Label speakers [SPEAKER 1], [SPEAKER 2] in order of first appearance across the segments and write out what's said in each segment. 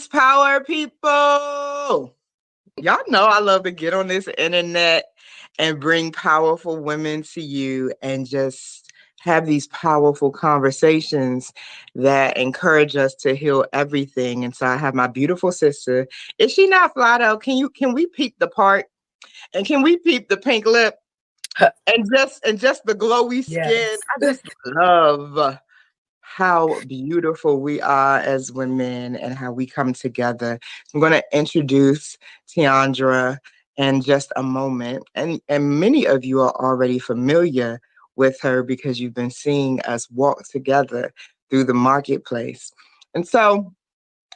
[SPEAKER 1] Greetings, power people. Y'all know I love to get on this internet and bring powerful women to you and just have these powerful conversations that encourage us to heal everything. And so I have my beautiful sister. Is she not fly though? Can we peep the part? And can we peep the pink lip? And just the glowy skin.
[SPEAKER 2] Yes.
[SPEAKER 1] I just love how beautiful we are as women and how we come together. I'm going to introduce Teondra in just a moment. And many of you are already familiar with her because you've been seeing us walk together through the marketplace. And so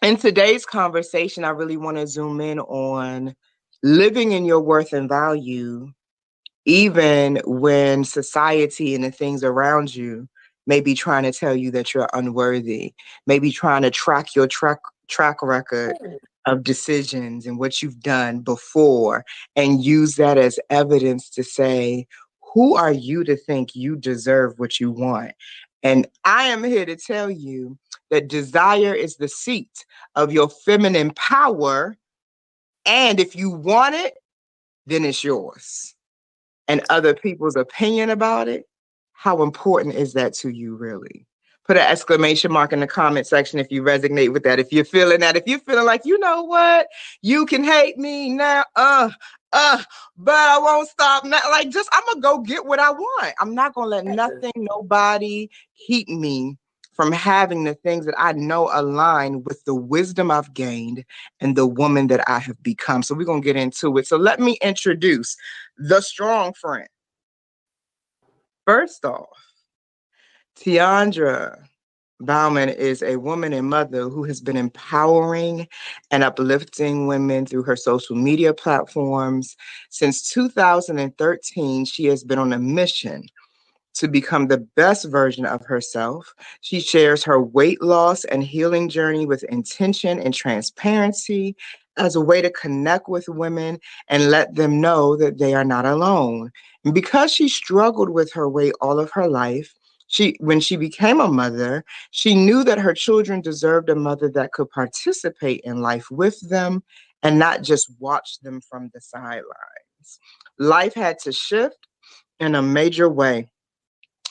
[SPEAKER 1] in today's conversation, I really want to zoom in on living in your worth and value even when society and the things around you may be trying to tell you that you're unworthy, maybe trying to track your track record of decisions and what you've done before and use that as evidence to say, who are you to think you deserve what you want? And I am here to tell you that desire is the seat of your feminine power. And if you want it, then it's yours. And other people's opinion about it, how important is that to you really? Put an exclamation mark in the comment section if you resonate with that. If you're feeling that, if you're feeling like, you know what, you can hate me now, but I won't stop now. Like, just I'm gonna go get what I want. I'm not gonna let nothing, nobody keep me from having the things that I know align with the wisdom I've gained and the woman that I have become. So we're gonna get into it. So let me introduce the strong friend. First off, Teondra Bowman is a woman and mother who has been empowering and uplifting women through her social media platforms. Since 2013, she has been on a mission to become the best version of herself. She shares her weight loss and healing journey with intention and transparency as a way to connect with women and let them know that they are not alone. And because she struggled with her weight all of her life, when she became a mother, she knew that her children deserved a mother that could participate in life with them and not just watch them from the sidelines. Life had to shift in a major way.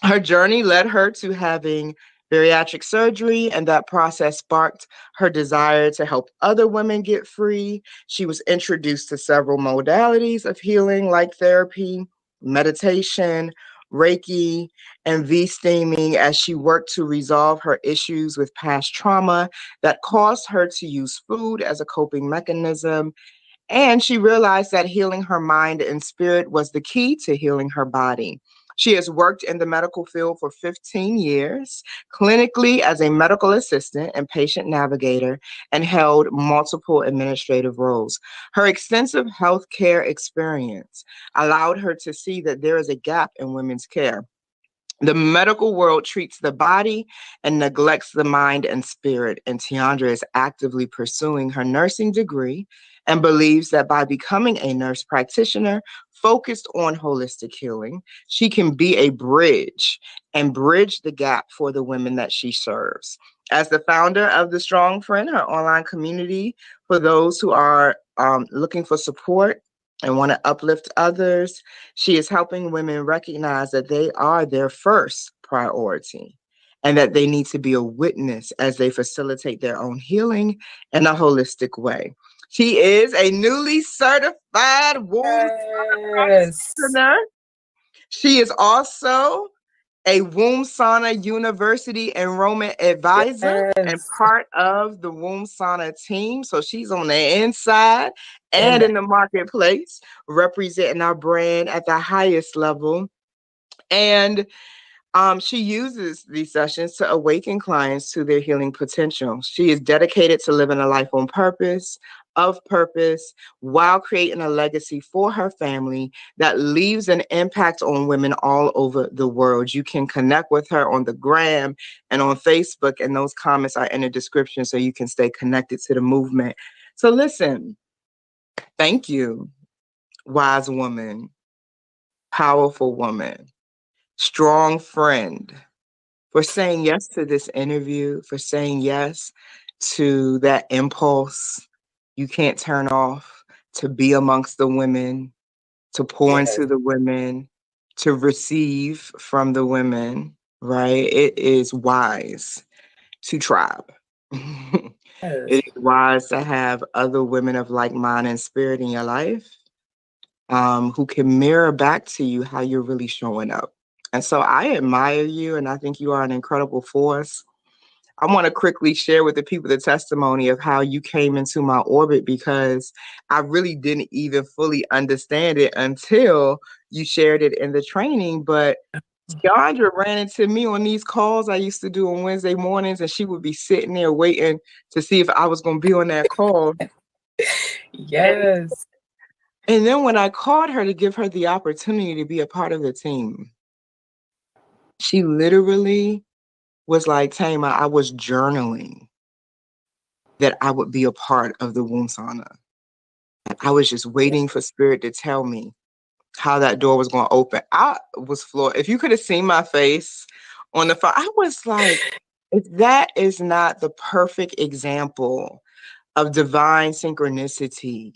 [SPEAKER 1] Her journey led her to having bariatric surgery, and that process sparked her desire to help other women get free. She was introduced to several modalities of healing, like therapy, meditation, Reiki, and V steaming, as she worked to resolve her issues with past trauma that caused her to use food as a coping mechanism. And she realized that healing her mind and spirit was the key to healing her body. She has worked in the medical field for 15 years, clinically as a medical assistant and patient navigator, and held multiple administrative roles. Her extensive healthcare experience allowed her to see that there is a gap in women's care. The medical world treats the body and neglects the mind and spirit, and Teondra is actively pursuing her nursing degree and believes that by becoming a nurse practitioner focused on holistic healing, she can be a bridge and bridge the gap for the women that she serves. As the founder of the Strong Friend, her online community for those who are looking for support and want to uplift others, she is helping women recognize that they are their first priority and that they need to be a witness as they facilitate their own healing in a holistic way. She is a newly certified womb
[SPEAKER 2] Yes.
[SPEAKER 1] practitioner. She is also a Womb Sauna University enrollment advisor and
[SPEAKER 2] Yes.
[SPEAKER 1] part of the Womb Sauna team. So she's on the inside and
[SPEAKER 2] And
[SPEAKER 1] in the marketplace, representing our brand at the highest level. And she uses these sessions to awaken clients to their healing potential. She is dedicated to living a life on purpose, of purpose, while creating a legacy for her family that leaves an impact on women all over the world. You can connect with her on the gram and on Facebook, and those comments are in the description so you can stay connected to the movement. So listen, thank you, wise woman, powerful woman, strong friend, for saying yes to this interview, for saying yes to that impulse you can't turn off to be amongst the women, to pour
[SPEAKER 2] Yes.
[SPEAKER 1] into the women, to receive from the women, right? It is wise to tribe.
[SPEAKER 2] Yes.
[SPEAKER 1] It is wise to have other women of like mind and spirit in your life, who can mirror back to you how you're really showing up. And so I admire you, and I think you are an incredible force. I want to quickly share with the people the testimony of how you came into my orbit, because I really didn't even fully understand it until you shared it in the training. But Teondra ran into me on these calls I used to do on Wednesday mornings, and she would be sitting there waiting to see if I was going to be on that call.
[SPEAKER 2] Yes.
[SPEAKER 1] And then when I called her to give her the opportunity to be a part of the team, she literally was like, Tama, I was journaling that I would be a part of the womb sauna. I was just waiting for spirit to tell me how that door was going to open. I was floored. If you could have seen my face on the phone, I was like, if that is not the perfect example of divine synchronicity.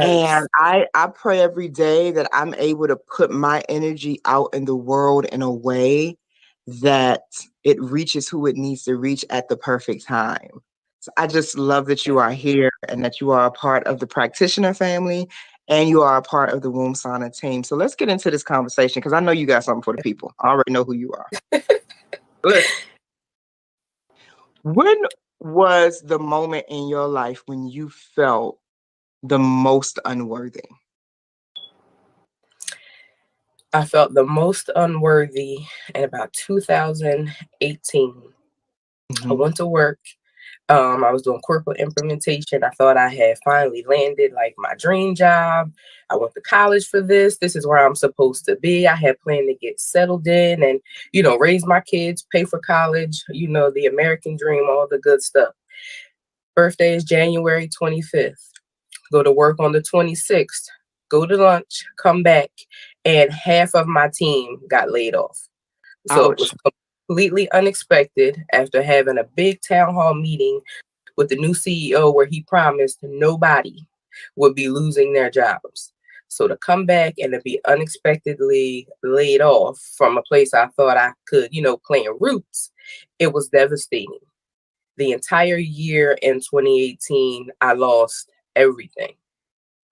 [SPEAKER 1] And
[SPEAKER 2] Yes.
[SPEAKER 1] I pray every day that I'm able to put my energy out in the world in a way that it reaches who it needs to reach at the perfect time. So I just love that you are here and that you are a part of the practitioner family and you are a part of the Womb Sauna team. So let's get into this conversation, because I know you got something for the people. I already know who you are. Listen, when was the moment in your life when you felt the most unworthy?
[SPEAKER 2] I felt the most unworthy in about 2018. I
[SPEAKER 1] Mm-hmm.
[SPEAKER 2] went to work. I was doing corporate implementation. I thought I had finally landed like my dream job. I went to college for this. This is where I'm supposed to be. I had planned to get settled in and, raise my kids, pay for college, the American dream, all the good stuff. Birthday is January 25th. Go to work on the 26th. Go to lunch, come back, and half of my team got laid off. So it
[SPEAKER 1] Ouch.
[SPEAKER 2] was completely unexpected after having a big town hall meeting with the new CEO where he promised nobody would be losing their jobs. So to come back and to be unexpectedly laid off from a place I thought I could, plant roots, it was devastating. The entire year in 2018, I lost everything.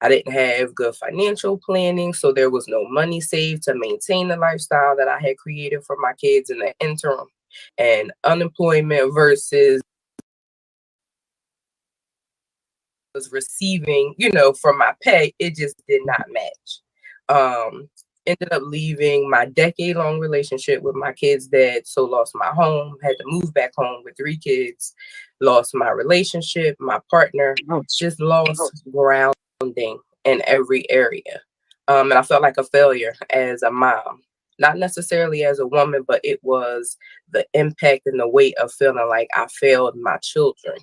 [SPEAKER 2] I didn't have good financial planning, so there was no money saved to maintain the lifestyle that I had created for my kids in the interim. And unemployment versus was receiving, from my pay, it just did not match. Ended up leaving my decade-long relationship with my kid's dad, so lost my home, had to move back home with 3 kids, lost my relationship, my partner,
[SPEAKER 1] Ouch.
[SPEAKER 2] just lost grounding in every area. And I felt like a failure as a mom, not necessarily as a woman, but it was the impact and the weight of feeling like I failed my children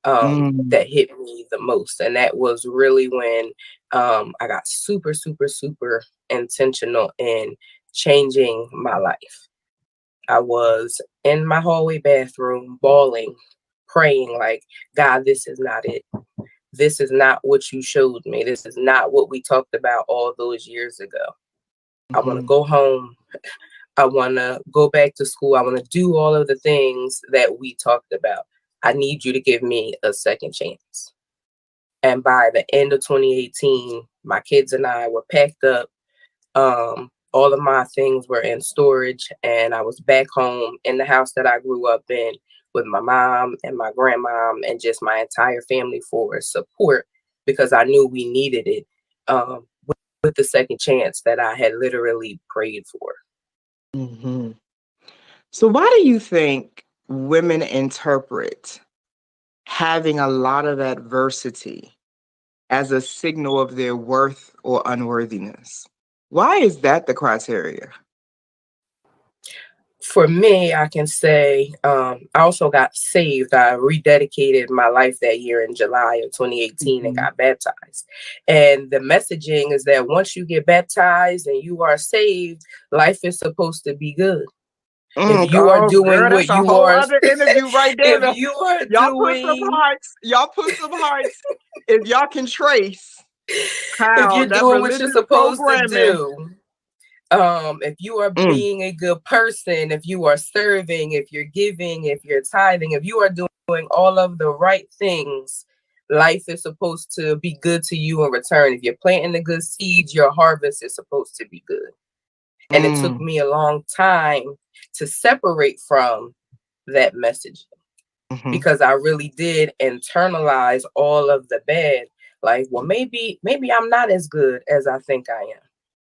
[SPEAKER 1] Mm.
[SPEAKER 2] that hit me the most. And that was really when I got super, super, super intentional in changing my life. I was in my hallway bathroom, bawling, praying, like, God, this is not it. This is not what you showed me. This is not what we talked about all those years ago. I want to
[SPEAKER 1] Mhm.
[SPEAKER 2] go home. I want to go back to school. I want to do all of the things that we talked about. I need you to give me a second chance. And by the end of 2018, my kids and I were packed up. All of my things were in storage, and I was back home in the house that I grew up in with my mom and my grandmom and just my entire family for support because I knew we needed it with the second chance that I had literally prayed for.
[SPEAKER 1] Mhm. So why do you think women interpret having a lot of adversity as a signal of their worth or unworthiness? Why is that the criteria?
[SPEAKER 2] For me, I can say I also got saved. I rededicated my life that year in July of 2018 and
[SPEAKER 1] Mhm.
[SPEAKER 2] got baptized. And the messaging is that once you get baptized and you are saved, life is supposed to be good. If you are
[SPEAKER 1] Oh, girl,
[SPEAKER 2] doing
[SPEAKER 1] that's
[SPEAKER 2] what
[SPEAKER 1] a
[SPEAKER 2] you
[SPEAKER 1] whole
[SPEAKER 2] are,
[SPEAKER 1] other interview right there.
[SPEAKER 2] if you are
[SPEAKER 1] Y'all put some
[SPEAKER 2] doing,
[SPEAKER 1] hearts. Y'all put some hearts. If y'all can trace
[SPEAKER 2] if
[SPEAKER 1] how
[SPEAKER 2] you're
[SPEAKER 1] that
[SPEAKER 2] doing what you're
[SPEAKER 1] religious
[SPEAKER 2] supposed to
[SPEAKER 1] programming.
[SPEAKER 2] do, if you are
[SPEAKER 1] Mm,
[SPEAKER 2] being a good person, if you are serving, if you're giving, if you're tithing, if you are doing all of the right things, life is supposed to be good to you in return. If you're planting the good seeds, your harvest is supposed to be good. And it took
[SPEAKER 1] mm,
[SPEAKER 2] me a long time to separate from that message
[SPEAKER 1] mhm,
[SPEAKER 2] because I really did internalize all of the bad. Like, well, maybe I'm not as good as I think I am.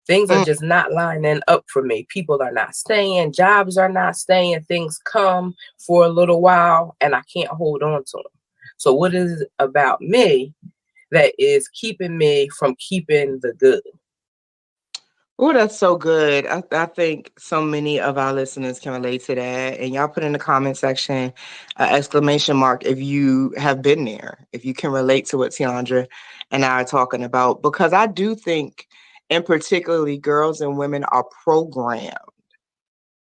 [SPEAKER 2] Things are
[SPEAKER 1] mm.
[SPEAKER 2] just not lining up for me. People are not staying, jobs are not staying, things come for a little while and I can't hold on to them. So what is it about me that is keeping me from keeping the good?
[SPEAKER 1] Oh, that's so good. I think so many of our listeners can relate to that. And y'all put in the comment section exclamation mark if you have been there, if you can relate to what Teondra and I are talking about. Because I do think, and particularly girls and women are programmed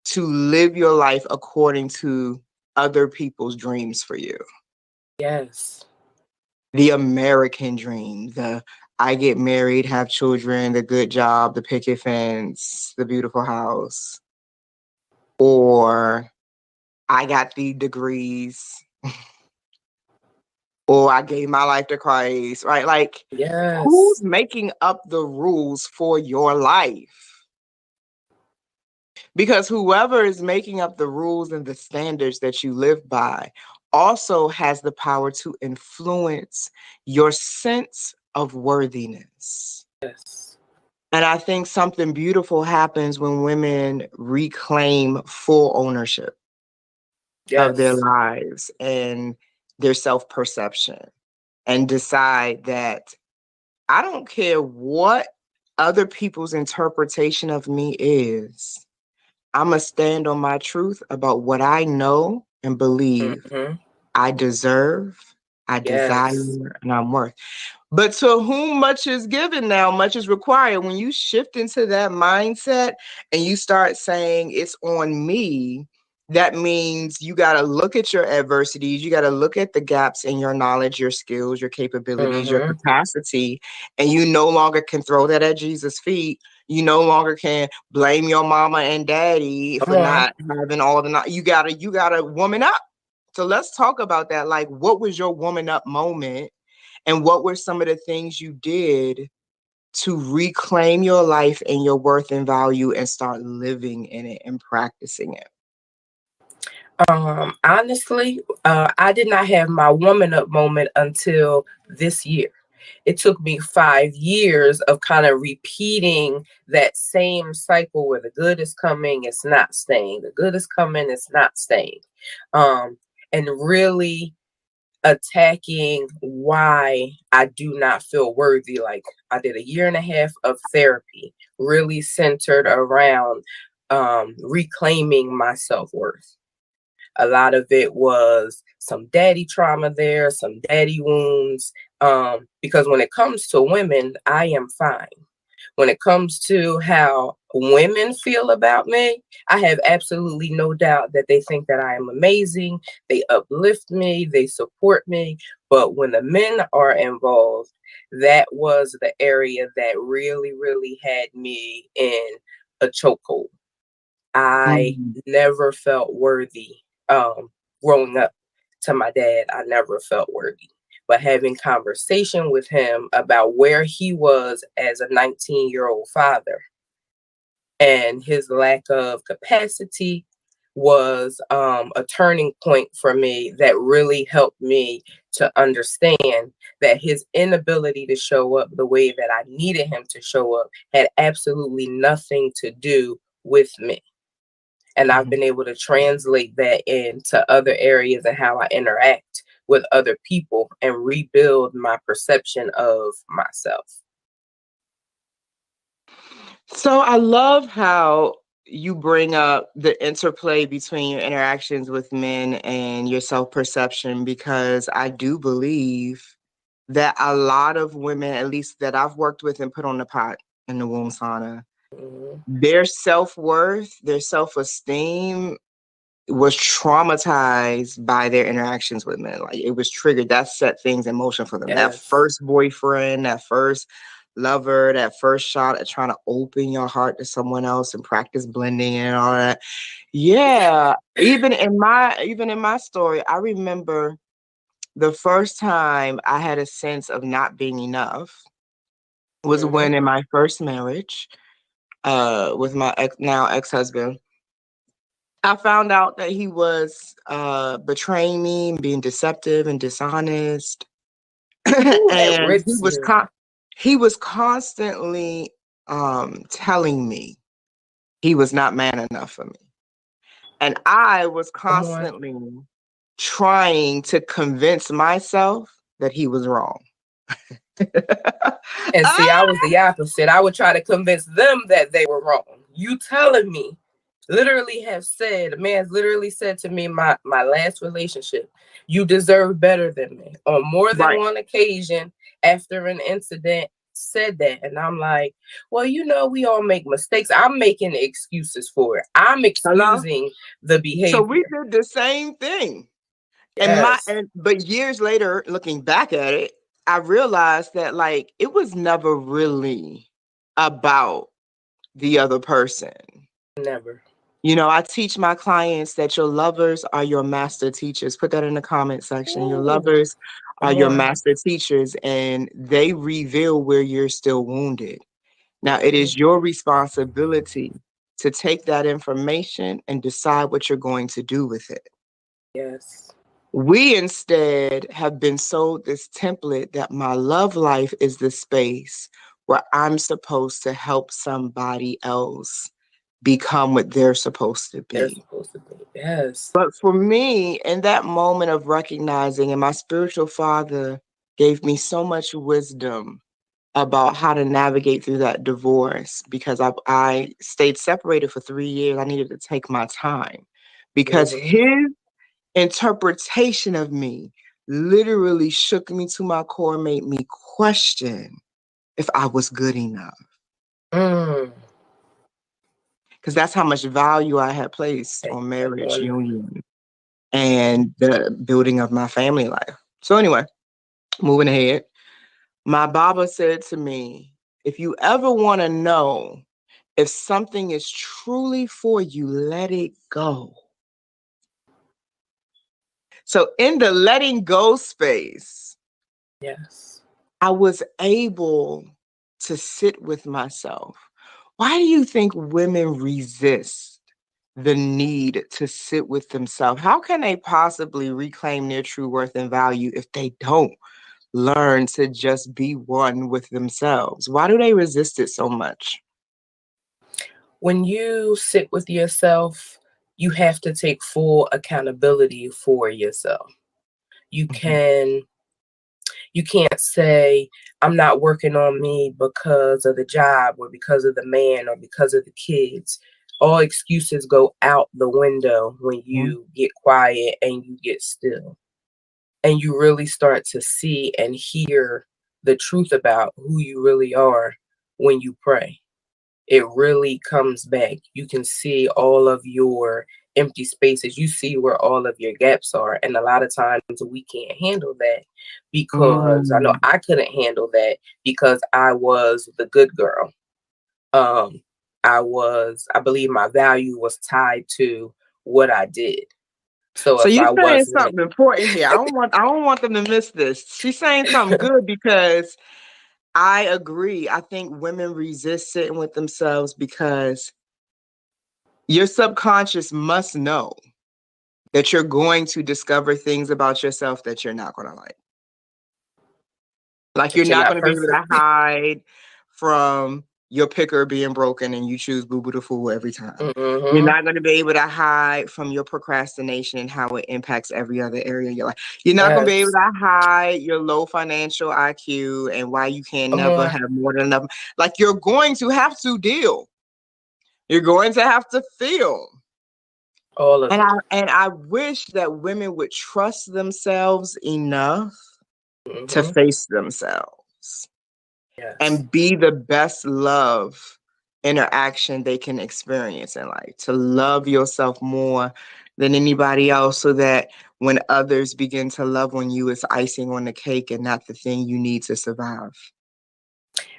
[SPEAKER 1] to live your life according to other people's dreams for you.
[SPEAKER 2] Yes.
[SPEAKER 1] The American dream, the I get married, have children, the good job, the picket fence, the beautiful house, or I got the degrees, or I gave my life to Christ, right? Like, who's
[SPEAKER 2] Yes.
[SPEAKER 1] making up the rules for your life? Because whoever is making up the rules and the standards that you live by also has the power to influence your sense of worthiness.
[SPEAKER 2] Yes.
[SPEAKER 1] And I think something beautiful happens when women reclaim full ownership of their
[SPEAKER 2] Yes.
[SPEAKER 1] lives and their self perception and decide that I don't care what other people's interpretation of me is. I'm going to stand on my truth about what I know and believe
[SPEAKER 2] Mm-hmm.
[SPEAKER 1] I deserve, I desire,
[SPEAKER 2] Yes.
[SPEAKER 1] and I'm worth. But to whom much is given now, much is required. When you shift into that mindset and you start saying it's on me, that means you got to look at your adversities. You got to look at the gaps in your knowledge, your skills, your capabilities, your
[SPEAKER 2] Mm-hmm.
[SPEAKER 1] capacity. And you no longer can throw that at Jesus' feet. You no longer can blame your mama and daddy
[SPEAKER 2] Come
[SPEAKER 1] for
[SPEAKER 2] on.
[SPEAKER 1] not having all the, you gotta woman up. So let's talk about that. Like, what was your woman up moment? And what were some of the things you did to reclaim your life and your worth and value and start living in it and practicing it?
[SPEAKER 2] Honestly, I did not have my woman up moment until this year. It took me 5 years of kind of repeating that same cycle where the good is coming, it's not staying. The good is coming, it's not staying. Um, and really attacking why I do not feel worthy. Like I did a year and a half of therapy, really centered around reclaiming my self worth. A lot of it was some daddy trauma there, some daddy wounds. Because when it comes to women, I am fine. When it comes to how women feel about me, I have absolutely no doubt that they think that I am amazing. They uplift me, they support me. But when the men are involved, that was the area that really, really had me in a chokehold. I
[SPEAKER 1] Mm,
[SPEAKER 2] never felt worthy growing up to my dad. I never felt worthy. But having conversation with him about where he was as a 19-year-old father and his lack of capacity was a turning point for me that really helped me to understand that his inability to show up the way that I needed him to show up had absolutely nothing to do with me. And I've
[SPEAKER 1] mhm.
[SPEAKER 2] been able to translate that into other areas and how I interact with other people and rebuild my perception of myself.
[SPEAKER 1] So I love how you bring up the interplay between your interactions with men and your self perception, because I do believe that a lot of women, at least that I've worked with and put on the pot in the womb sauna,
[SPEAKER 2] Mhm.
[SPEAKER 1] their self worth, their self esteem was traumatized by their interactions with men. Like it was triggered. That set things in motion for them. That
[SPEAKER 2] Yes.
[SPEAKER 1] first boyfriend, that first lover, that first shot at trying to open your heart to someone else and practice blending and all that. Yeah. Even in my story, I remember the first time I had a sense of not being enough was
[SPEAKER 2] Mm-hmm.
[SPEAKER 1] when in my first marriage, with my now ex-husband, I found out that he was betraying me, being deceptive and dishonest,
[SPEAKER 2] Ooh, that
[SPEAKER 1] and
[SPEAKER 2] rips you.
[SPEAKER 1] he was constantly telling me he was not man enough for me, and I was
[SPEAKER 2] Come on.
[SPEAKER 1] constantly trying to convince myself that he was wrong.
[SPEAKER 2] And see, I
[SPEAKER 1] Ah!
[SPEAKER 2] was the opposite. I would try to convince them that they were wrong. You telling me, literally have said, a man's literally said to me, my last relationship, you deserve better than me. On more than
[SPEAKER 1] Right.
[SPEAKER 2] one occasion, after an incident, said that. And I'm like, well, we all make mistakes. I'm making excuses for it. I'm
[SPEAKER 1] Hello?
[SPEAKER 2] excusing the
[SPEAKER 1] So we
[SPEAKER 2] behavior.
[SPEAKER 1] did the same thing.
[SPEAKER 2] Yes,
[SPEAKER 1] But years later, looking back at it, I realized that like it was never really about the other person.
[SPEAKER 2] never.
[SPEAKER 1] I teach my clients that your lovers are your master teachers. Put that in the comment section. Your
[SPEAKER 2] Ooh,
[SPEAKER 1] lovers are
[SPEAKER 2] come
[SPEAKER 1] your
[SPEAKER 2] on.
[SPEAKER 1] master teachers, and they reveal where you're still wounded. Now, it
[SPEAKER 2] Mhm.
[SPEAKER 1] is your responsibility to take that information and decide what you're going to do with it.
[SPEAKER 2] Yes.
[SPEAKER 1] We instead have been sold this template that my love life is the space where I'm supposed to help somebody else become what they're supposed to
[SPEAKER 2] They're
[SPEAKER 1] be.
[SPEAKER 2] supposed to be. Yes.
[SPEAKER 1] But for me, in that moment of recognizing, and my spiritual father gave me so much wisdom about how to navigate through that divorce because I stayed separated for 3 years. I needed to take my time because
[SPEAKER 2] Hmm.
[SPEAKER 1] his interpretation of me literally shook me to my core, made me question if I was good enough.
[SPEAKER 2] Mm.
[SPEAKER 1] Because that's how much value I had placed on marriage
[SPEAKER 2] On
[SPEAKER 1] union and the building of my family life. So, anyway, moving ahead, my Baba said to me, if you ever want to know if something is truly for you, let it go. So, in the letting go space,
[SPEAKER 2] yes.
[SPEAKER 1] I was able to sit with myself. Why do you think women resist the need to sit with themselves? How can they possibly reclaim their true worth and value if they don't learn to just be one with themselves? Why do they resist it so much?
[SPEAKER 2] When you sit with yourself, you have to take full accountability for yourself. You
[SPEAKER 1] Mhm.
[SPEAKER 2] can you can't say I'm not working on me because of the job or because of the man or because of the kids. All excuses go out the window when
[SPEAKER 1] Mhm.
[SPEAKER 2] you get quiet and you get still and you really start to see and hear the truth about who you really are when you pray. It really comes back. You can see all of your empty spaces. You see where all of your gaps are. And a lot of times we can't handle that because I know
[SPEAKER 1] Mm.
[SPEAKER 2] I couldn't handle that because I was the good girl. Um, I believe my value was tied to what I did. So
[SPEAKER 1] So
[SPEAKER 2] if
[SPEAKER 1] you're
[SPEAKER 2] I
[SPEAKER 1] saying
[SPEAKER 2] wasn't,
[SPEAKER 1] something important here. I don't want them to miss this. She's saying something good because I agree. I think women resist sitting with themselves because your subconscious must know that you're going to discover things about yourself that you're not going to like. Like you're
[SPEAKER 2] that you're
[SPEAKER 1] not
[SPEAKER 2] not
[SPEAKER 1] going to be able
[SPEAKER 2] perfect.
[SPEAKER 1] to hide from your picker being broken and you choose Boo Boo the Fool every time. You're
[SPEAKER 2] Hmm.
[SPEAKER 1] not going to be able to hide from your procrastination and how it impacts every other area of your life. You're not going to be able
[SPEAKER 2] Yes.
[SPEAKER 1] to hide your low financial IQ and why you can
[SPEAKER 2] Come
[SPEAKER 1] never
[SPEAKER 2] on.
[SPEAKER 1] have more than enough. Like you're going to have to deal. You're going to have to feel.
[SPEAKER 2] All of
[SPEAKER 1] And
[SPEAKER 2] it.
[SPEAKER 1] I wish that women would trust themselves enough to
[SPEAKER 2] Hmm.
[SPEAKER 1] face themselves
[SPEAKER 2] Yes.
[SPEAKER 1] and be the best love interaction they can experience in life, to love yourself more, than anybody else, so that when others begin to love on you, it's icing on the cake and not the thing you need to survive.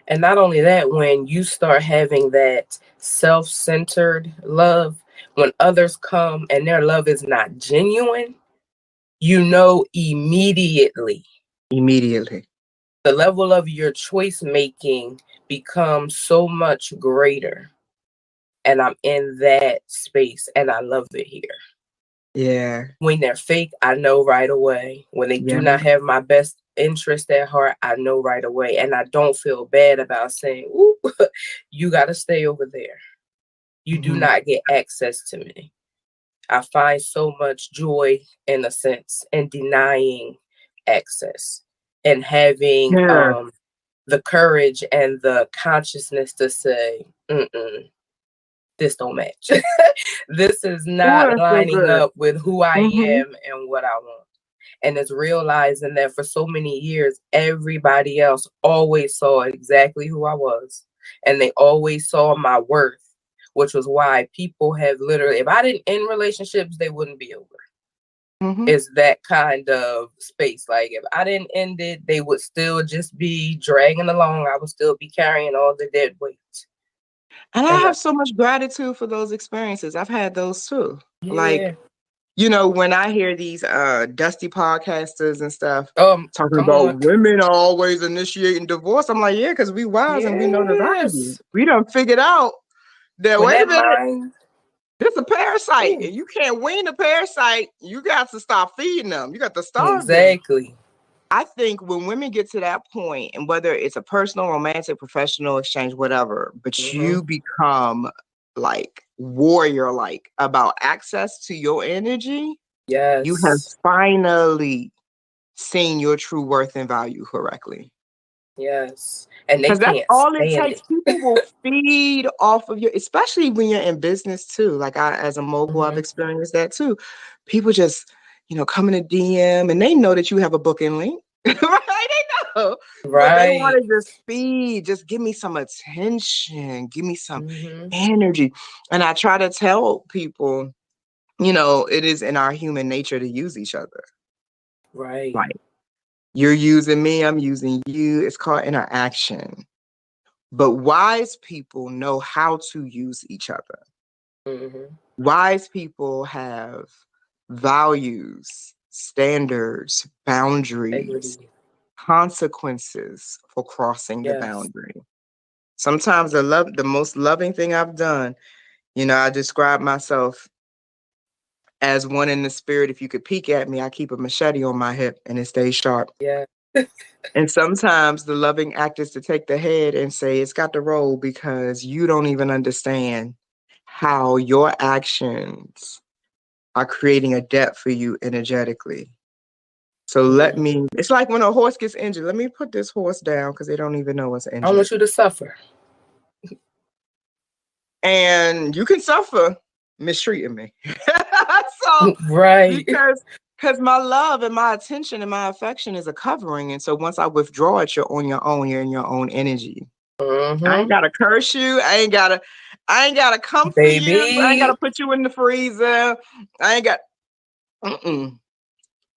[SPEAKER 2] And not only that, when you start having that self-centered love, when others come and their love is not genuine, you know immediately.
[SPEAKER 1] Immediately.
[SPEAKER 2] The level of your choice making becomes so much greater. And I'm in that space and I love it here.
[SPEAKER 1] Yeah.
[SPEAKER 2] When they're fake, I know right away. When they do
[SPEAKER 1] Yeah.
[SPEAKER 2] not have my best interest at heart, I know right away. And I don't feel bad about saying, ooh, you got to stay over there. You do not get access to me. I find so much joy, in a sense, in denying access and having
[SPEAKER 1] Yeah.
[SPEAKER 2] the courage and the consciousness to say, this don't match. This is
[SPEAKER 1] Oh,
[SPEAKER 2] not
[SPEAKER 1] that's so
[SPEAKER 2] lining
[SPEAKER 1] good.
[SPEAKER 2] up with who I
[SPEAKER 1] Mm-hmm.
[SPEAKER 2] am and what I want. And it's realizing that for so many years, everybody else always saw exactly who I was. And they always saw my worth, which was why people have literally, if I didn't end relationships, they wouldn't be over.
[SPEAKER 1] Mm-hmm.
[SPEAKER 2] It's that kind of space. Like if I didn't end it, they would still just be dragging along. I would still be carrying all the dead weight.
[SPEAKER 1] And I
[SPEAKER 2] And
[SPEAKER 1] have so much gratitude for those experiences. I've had those too.
[SPEAKER 2] yeah.
[SPEAKER 1] Like, when I hear these dusty podcasters and stuff talking
[SPEAKER 2] Come
[SPEAKER 1] about
[SPEAKER 2] on.
[SPEAKER 1] women are always initiating divorce, I'm like, yeah, because we wise and we know the value.
[SPEAKER 2] Yes.
[SPEAKER 1] We done figured out that,
[SPEAKER 2] When
[SPEAKER 1] wait a
[SPEAKER 2] that
[SPEAKER 1] minute,
[SPEAKER 2] mind,
[SPEAKER 1] this a parasite,
[SPEAKER 2] ooh,
[SPEAKER 1] and you can't wean a parasite. You got to stop feeding them. You got to starve them.
[SPEAKER 2] exactly.
[SPEAKER 1] I think when women get to that point, and whether it's a personal, romantic, professional exchange, whatever, but
[SPEAKER 2] Mm-hmm.
[SPEAKER 1] you become like warrior like about access to your energy, you have
[SPEAKER 2] Yes.
[SPEAKER 1] finally seen your true worth and value correctly.
[SPEAKER 2] Yes. And they
[SPEAKER 1] Because that's
[SPEAKER 2] can't
[SPEAKER 1] all it
[SPEAKER 2] stand
[SPEAKER 1] takes.
[SPEAKER 2] it.
[SPEAKER 1] People will feed off of you, especially when you're in business too. Like as a mogul, I've
[SPEAKER 2] Mm-hmm.
[SPEAKER 1] experienced that too. People just, come in a DM and they know that you have a booking link. Right? They know. But they
[SPEAKER 2] Right.
[SPEAKER 1] want to just feed, just give me some attention, give me some
[SPEAKER 2] Mm-hmm.
[SPEAKER 1] energy. And I try to tell people, it is in our human nature to use each other.
[SPEAKER 2] Right.
[SPEAKER 1] Like, you're using me, I'm using you. It's called interaction. But wise people know how to use each other.
[SPEAKER 2] Mm-hmm.
[SPEAKER 1] Wise people have values, standards, boundaries,
[SPEAKER 2] Integrity.
[SPEAKER 1] consequences for crossing the
[SPEAKER 2] Yes.
[SPEAKER 1] boundary. Sometimes the most loving thing I've done, I describe myself as one in the spirit. If you could peek at me, I keep a machete on my hip and it stays sharp.
[SPEAKER 2] Yeah.
[SPEAKER 1] And sometimes the loving act is to take the head and say, it's got to roll because you don't even understand how your actions are creating a debt for you energetically. So
[SPEAKER 2] Mm-hmm.
[SPEAKER 1] it's like when a horse gets injured, let me put this horse down because they don't even know it's
[SPEAKER 2] I don't
[SPEAKER 1] injured.
[SPEAKER 2] want you to suffer.
[SPEAKER 1] And you can suffer mistreating me. So,
[SPEAKER 2] Right.
[SPEAKER 1] because my love and my attention and my affection is a covering. And so once I withdraw it, you're on your own. You're in your own energy. I ain't
[SPEAKER 2] Mm-hmm.
[SPEAKER 1] gotta curse you. I ain't gotta come for you. I ain't
[SPEAKER 2] Baby,
[SPEAKER 1] gotta put you in the freezer. I ain't got mm-mm.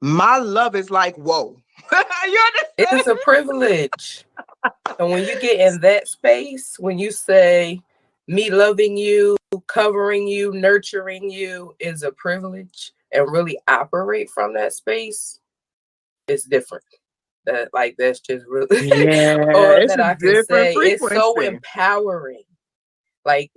[SPEAKER 1] My love is like, whoa. You
[SPEAKER 2] it
[SPEAKER 1] understand?
[SPEAKER 2] is a privilege. And when you get in that space, when you say, me loving you, covering you, nurturing you is a privilege, and really operate from that space, it's different. That's just really
[SPEAKER 1] Yeah,
[SPEAKER 2] all
[SPEAKER 1] it's
[SPEAKER 2] that
[SPEAKER 1] a
[SPEAKER 2] I can
[SPEAKER 1] different
[SPEAKER 2] say. It's so
[SPEAKER 1] frequency.
[SPEAKER 2] empowering. Like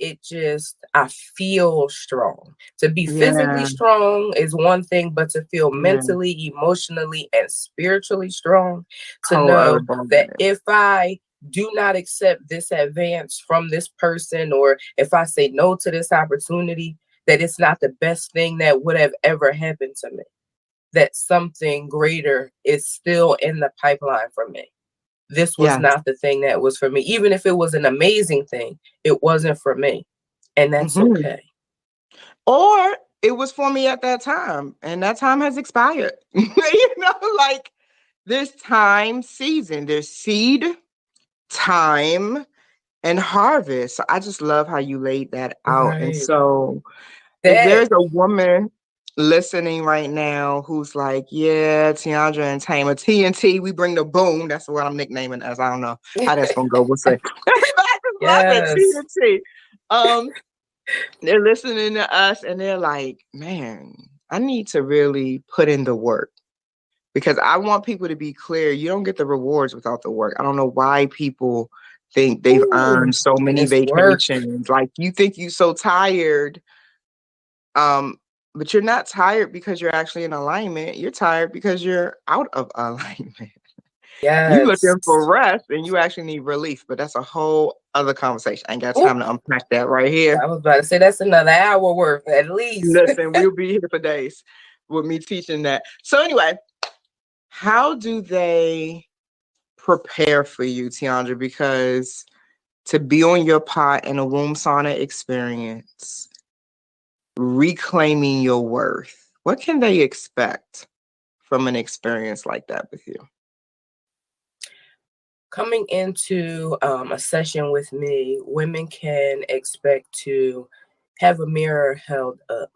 [SPEAKER 2] I feel strong. To be physically
[SPEAKER 1] Yeah,
[SPEAKER 2] strong is one thing, but to feel
[SPEAKER 1] yeah.
[SPEAKER 2] mentally, emotionally, and spiritually strong, to
[SPEAKER 1] Oh,
[SPEAKER 2] know that
[SPEAKER 1] abundant.
[SPEAKER 2] if I do not accept this advance from this person, or if I say no to this opportunity, that it's not the best thing that would have ever happened to me, that something greater is still in the pipeline for me. This was
[SPEAKER 1] Yes.
[SPEAKER 2] not the thing that was for me. Even if it was an amazing thing, it wasn't for me. And that's
[SPEAKER 1] Hmm.
[SPEAKER 2] okay.
[SPEAKER 1] Or it was for me at that time, and that time has expired. Like there's time, season, there's seed, time, and harvest. So I just love how you laid that out. And
[SPEAKER 2] Right.
[SPEAKER 1] so if
[SPEAKER 2] That
[SPEAKER 1] there's a woman listening right now who's like, yeah, Teondra and Tamer, TNT, we bring the boom. That's what I'm nicknaming as. I don't know how that's gonna go. We'll say. I just love it,
[SPEAKER 2] Yes.
[SPEAKER 1] TNT. They're listening to us and they're like, man, I need to really put in the work. Because I want people to be clear, you don't get the rewards without the work. I don't know why people think they've
[SPEAKER 2] Ooh,
[SPEAKER 1] earned so many
[SPEAKER 2] it's work.
[SPEAKER 1] vacations. Like you think you're so tired, but you're not tired because you're actually in alignment. You're tired because you're out of alignment. You
[SPEAKER 2] Yes.
[SPEAKER 1] looking for rest and you actually need relief, but that's a whole other conversation. I ain't got
[SPEAKER 2] Ooh,
[SPEAKER 1] time to unpack that right here.
[SPEAKER 2] I was about to say that's another hour worth at least.
[SPEAKER 1] Listen, we'll be here for days with me teaching that. So anyway, how do they prepare for you, Teondra? Because to be on your pot in a womb sauna experience, reclaiming your worth, what can they expect from an experience like that with you?
[SPEAKER 2] Coming into a session with me, women can expect to have a mirror held up,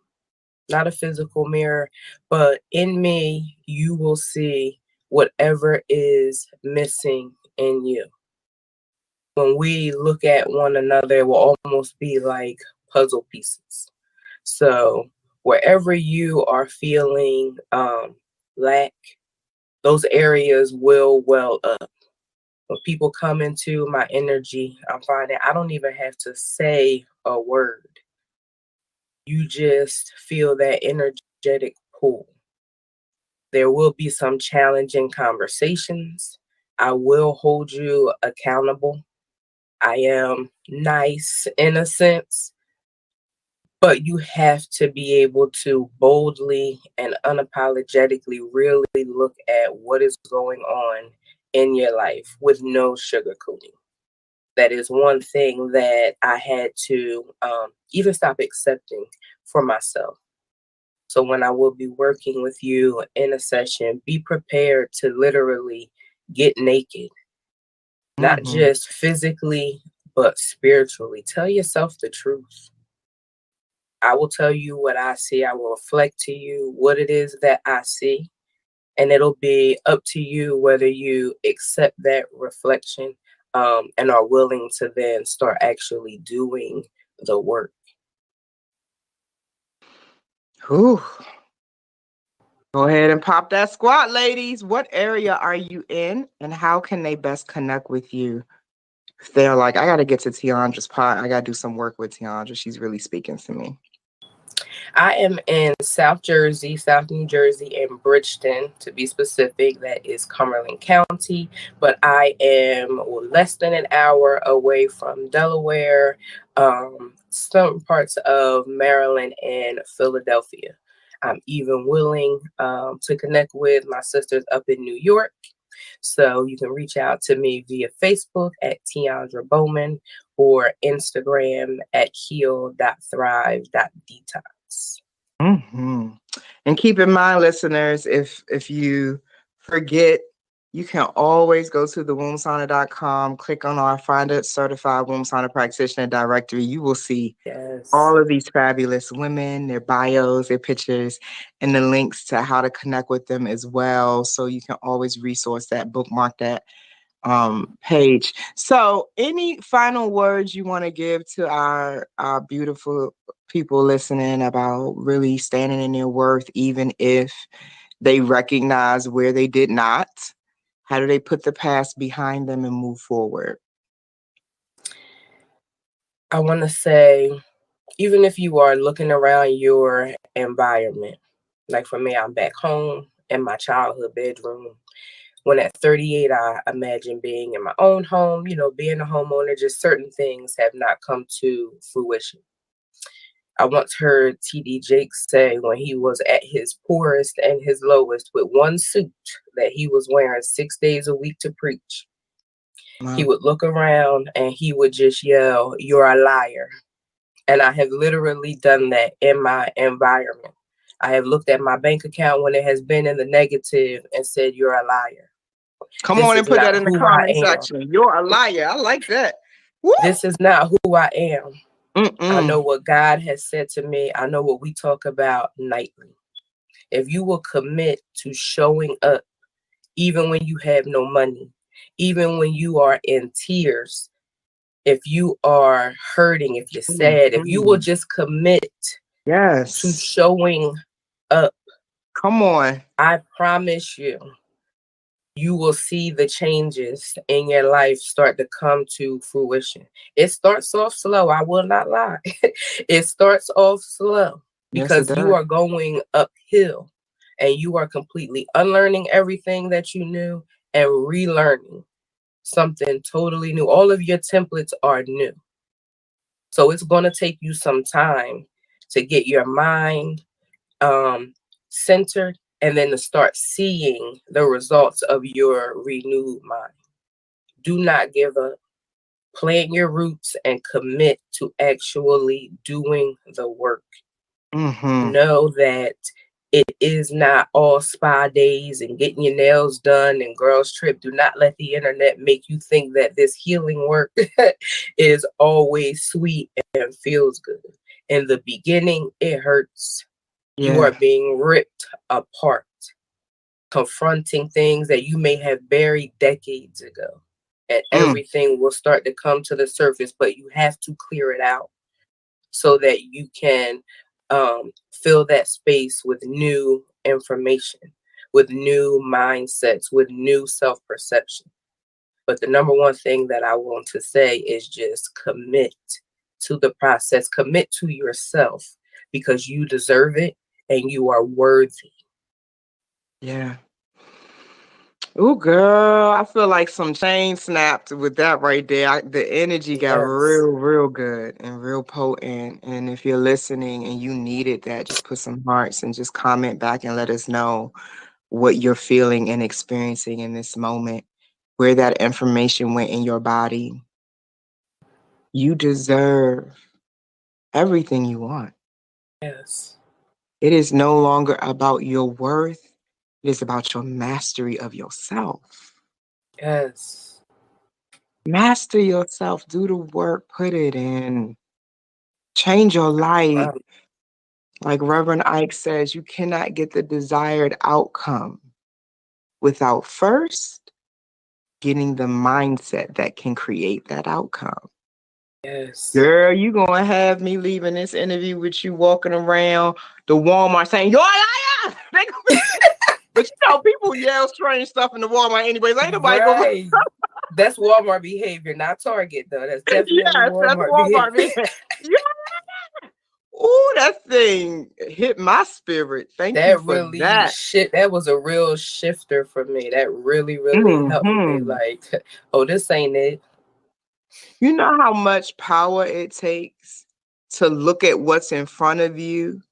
[SPEAKER 2] not a physical mirror, but in me, you will see whatever is missing in you. When we look at one another, it will almost be like puzzle pieces. So, wherever you are feeling lack, those areas will well up. When people come into my energy, I'm finding I don't even have to say a word. You just feel that energetic pull. There will be some challenging conversations. I will hold you accountable. I am nice in a sense, but you have to be able to boldly and unapologetically really look at what is going on in your life with no sugarcoating. That is one thing that I had to even stop accepting for myself. So when I will be working with you in a session, be prepared to literally get naked, not
[SPEAKER 1] Mm-hmm.
[SPEAKER 2] just physically, but spiritually. Tell yourself the truth. I will tell you what I see. I will reflect to you what it is that I see. And it'll be up to you whether you accept that reflection and are willing to then start actually doing the work.
[SPEAKER 1] Whew. Go ahead and pop that squat, ladies. What area are you in and how can they best connect with you? If they're like, I got to get to Teondra's pot. I got to do some work with Teondra. She's really speaking to me.
[SPEAKER 2] I am in South Jersey, South New Jersey, and Bridgeton, to be specific. That is Cumberland County. But I am less than an hour away from Delaware, some parts of Maryland, and Philadelphia. I'm even willing to connect with my sisters up in New York. So you can reach out to me via Facebook at Teondra Bowman or Instagram at heal.thrive.detox.
[SPEAKER 1] Mm-hmm. And keep in mind, listeners, if you forget, you can always go to thewombsauna.com, click on our Find a Certified Womb Sauna Practitioner directory. You will see
[SPEAKER 2] Yes.
[SPEAKER 1] all of these fabulous women, their bios, their pictures, and the links to how to connect with them as well. So you can always resource that, bookmark that page. So any final words you want to give to our beautiful people listening about really standing in their worth, even if they recognize where they did not? How do they put the past behind them and move forward?
[SPEAKER 2] I want to say, even if you are looking around your environment, like for me, I'm back home in my childhood bedroom. When at 38, I imagine being in my own home, being a homeowner, just certain things have not come to fruition. I once heard T.D. Jakes say when he was at his poorest and his lowest with one suit that he was wearing 6 days a week to preach, he
[SPEAKER 1] Wow.
[SPEAKER 2] would look around and he would just yell, "You're a liar." And I have literally done that in my environment. I have looked at my bank account when it has been in the negative and said, "You're a liar."
[SPEAKER 1] Come
[SPEAKER 2] This
[SPEAKER 1] on and
[SPEAKER 2] is
[SPEAKER 1] put that
[SPEAKER 2] not
[SPEAKER 1] in the
[SPEAKER 2] who I
[SPEAKER 1] comment
[SPEAKER 2] am.
[SPEAKER 1] section. You're a liar. I like that. Woo!
[SPEAKER 2] This is not who I am. I know
[SPEAKER 1] Mm-mm.
[SPEAKER 2] what God has said to me. I know what we talk about nightly. If you will commit to showing up, even when you have no money, even when you are in tears, if you are hurting, if you're sad, if you will
[SPEAKER 1] Mhm.
[SPEAKER 2] just commit to
[SPEAKER 1] Yes.
[SPEAKER 2] showing up,
[SPEAKER 1] Come on.
[SPEAKER 2] I promise you, you will see the changes in your life start to come to fruition. It starts off slow, I will not lie. It starts off slow
[SPEAKER 1] Yes, it
[SPEAKER 2] because you
[SPEAKER 1] does.
[SPEAKER 2] are going uphill and you are completely unlearning everything that you knew and relearning something totally new. All of your templates are new. So it's going to take you some time to get your mind centered and then to start seeing the results of your renewed mind. Do not give up. Plant your roots and commit to actually doing the work.
[SPEAKER 1] Mm-hmm.
[SPEAKER 2] Know that it is not all spa days and getting your nails done and girls trip. Do not let the internet make you think that this healing work is always sweet and feels good. In the beginning, it hurts. You are
[SPEAKER 1] Yeah.
[SPEAKER 2] being ripped apart, confronting things that you may have buried decades ago. And
[SPEAKER 1] Mm.
[SPEAKER 2] everything will start to come to the surface, but you have to clear it out so that you can fill that space with new information, with new mindsets, with new self perception. But the number one thing that I want to say is just commit to the process, commit to yourself because you deserve it and you are worthy.
[SPEAKER 1] Yeah. Oh, girl, I feel like some chain snapped with that right there. The energy got
[SPEAKER 2] Yes.
[SPEAKER 1] real, real good and real potent. And if you're listening and you needed that, just put some hearts and just comment back and let us know what you're feeling and experiencing in this moment, where that information went in your body. You deserve everything you want.
[SPEAKER 2] Yes.
[SPEAKER 1] It is no longer about your worth, it is about your mastery of yourself.
[SPEAKER 2] Yes.
[SPEAKER 1] Master yourself, do the work, put it in, change your life.
[SPEAKER 2] Um,
[SPEAKER 1] Like Reverend Ike says, you cannot get the desired outcome without first getting the mindset that can create that outcome.
[SPEAKER 2] yes.
[SPEAKER 1] Girl, you gonna have me leaving this interview with you walking around the Walmart saying, "You're a liar!" But you know, people yell strange stuff in the Walmart anyways. Ain't nobody gonna.
[SPEAKER 2] Right. That's Walmart behavior, not Target, though. That's definitely
[SPEAKER 1] Yes, that's
[SPEAKER 2] Walmart behavior.
[SPEAKER 1] Walmart. Man. Yeah. Ooh, that thing hit my spirit. Thank you
[SPEAKER 2] That
[SPEAKER 1] for
[SPEAKER 2] really
[SPEAKER 1] that.
[SPEAKER 2] shit. That was a real shifter for me. That really, really helped me be
[SPEAKER 1] Hmm.
[SPEAKER 2] like, oh, this ain't it.
[SPEAKER 1] You know how much power it takes to look at what's in front of you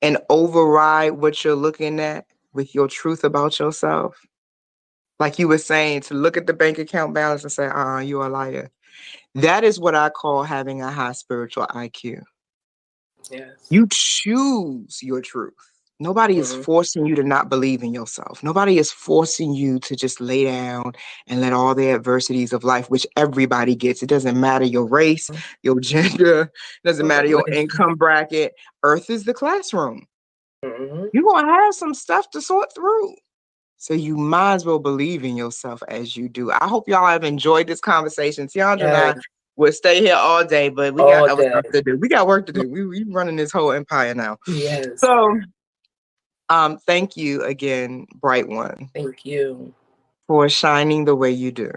[SPEAKER 1] and override what you're looking at with your truth about yourself? Like you were saying, to look at the bank account balance and say, you're a liar. That is what I call having a high spiritual IQ.
[SPEAKER 2] Yes.
[SPEAKER 1] You choose your truth. Nobody is
[SPEAKER 2] Mm-hmm.
[SPEAKER 1] forcing you to not believe in yourself. Nobody is forcing you to just lay down and let all the adversities of life, which everybody gets. It doesn't matter your race, your gender, it doesn't matter your income bracket. Earth is the classroom.
[SPEAKER 2] Mm-hmm.
[SPEAKER 1] You're going to have some stuff to sort through. So you might as well believe in yourself as you do. I hope y'all have enjoyed this conversation. Teondra and I
[SPEAKER 2] Yes.
[SPEAKER 1] would stay here all day, but we got
[SPEAKER 2] All
[SPEAKER 1] other
[SPEAKER 2] day.
[SPEAKER 1] stuff to do. We got work to do. We running this whole empire now.
[SPEAKER 2] Yes.
[SPEAKER 1] So thank you again, Bright One,
[SPEAKER 2] Thank you.
[SPEAKER 1] for shining the way you do.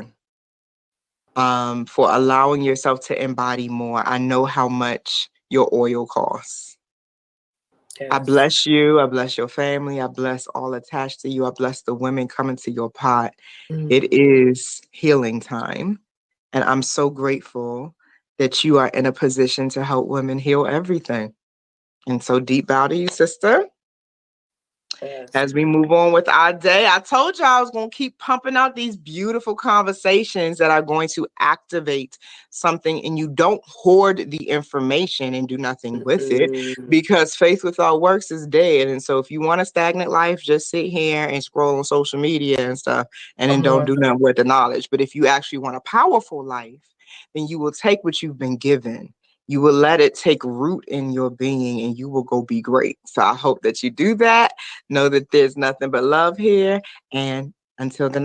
[SPEAKER 1] For allowing yourself to embody more. I know how much your oil costs. I
[SPEAKER 2] Yes.
[SPEAKER 1] bless you. I bless your family. I bless all attached to you. I bless the women coming to your pot.
[SPEAKER 2] Mm.
[SPEAKER 1] It is healing time. And I'm so grateful that you are in a position to help women heal everything. And so deep bow to you, sister.
[SPEAKER 2] Yes.
[SPEAKER 1] As we move on with our day, I told you I was going to keep pumping out these beautiful conversations that are going to activate something, and you don't hoard the information and do nothing with it,
[SPEAKER 2] Mm-mm.
[SPEAKER 1] because faith without works is dead. And so if you want a stagnant life, just sit here and scroll on social media and stuff and then
[SPEAKER 2] Come
[SPEAKER 1] don't
[SPEAKER 2] on.
[SPEAKER 1] do nothing with the knowledge. But if you actually want a powerful life, then you will take what you've been given. You will let it take root in your being and you will go be great. So I hope that you do that. Know that there's nothing but love here. And until the